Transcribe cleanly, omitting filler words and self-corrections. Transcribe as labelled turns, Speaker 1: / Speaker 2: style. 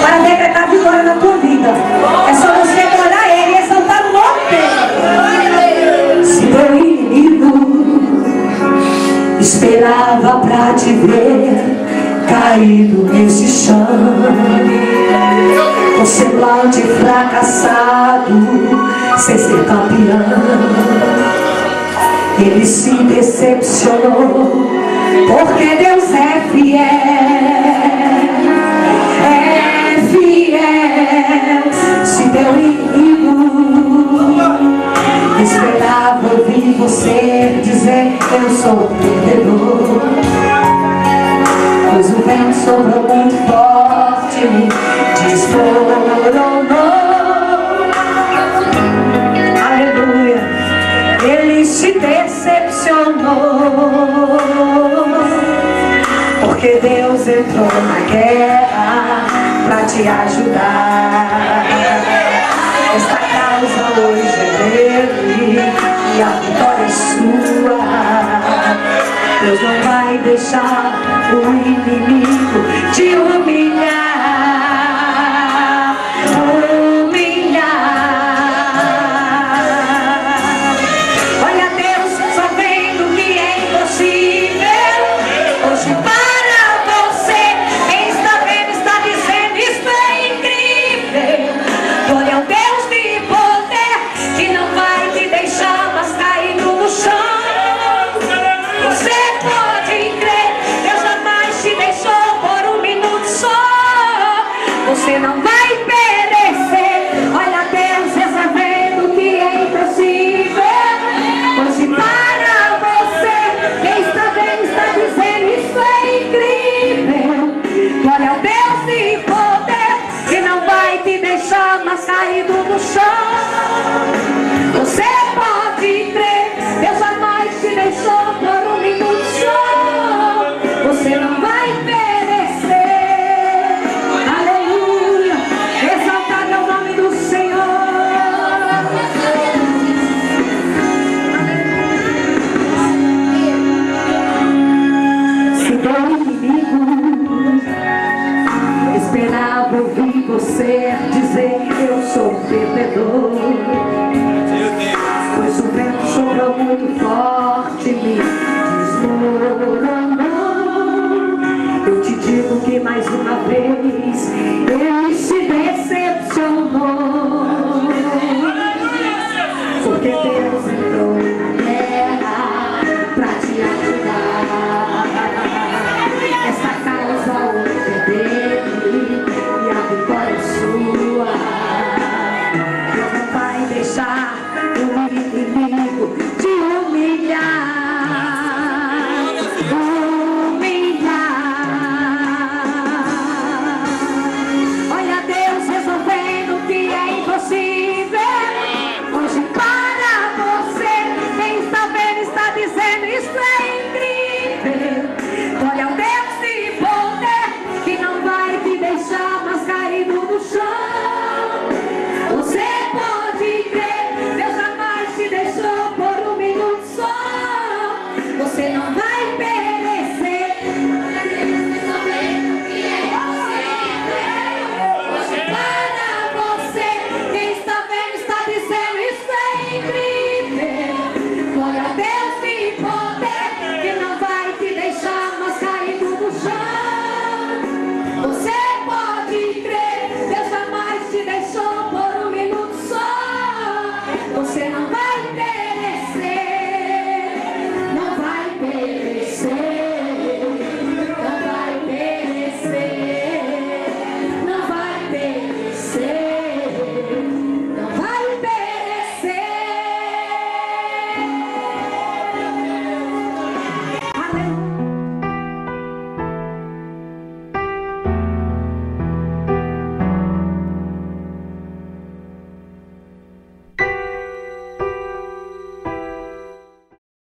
Speaker 1: para decretar vitória na tua vida. É só você orar Ele e exaltar o nome dele. Se teu inimigo esperava pra te ver caído nesse chão, com semblante fracassado, sem ser campeão, ele se decepcionou, porque Deus é fiel, é fiel. Se teu inimigo esperava ouvir você dizer eu sou perdedor, pois o vento soprou muito forte, me desmoronou. Aleluia. Ele se decepcionou, porque Deus entrou na guerra pra te ajudar. Esta causa hoje é dele e a vitória é sua. Deus não vai deixar o inimigo te humilhar, humilhar. Olha Deus, só vendo que é impossível. Hoje para você, quem está vendo está dizendo isso é incrível. Glória ao Deus de poder, que não vai te deixar mais caído no chão. Você pode crer, Deus jamais te deixou por um minuto só. Você não vai perecer. Olha Deus resolvendo o que é impossível. Hoje para você, quem está vendo está dizendo isso é incrível. Glória ao Deus de poder, que não vai te deixar mais caído no chão. Você pode crer, Deus jamais te deixou por um minuto só. Você não vai perecer. Aleluia. Exaltado é o nome do Senhor. Se teu inimigo esperava ouvir você dizer eu sou perdedor, pois o vento soprou muito forte, me desmoronou. Eu te digo que mais uma vez ele se decepcionou, porque Deus entrou na guerra pra te ajudar. Essa causa hoje é dele e a vitória é sua. Deus não vai deixar o inimigo te humilhar, humilhar. Olha Deus resolvendo o que é impossível. Hoje para você, quem está vendo está dizendo isso é incrível. Olha o Deus de poder, que não vai te deixar mais caído no chão.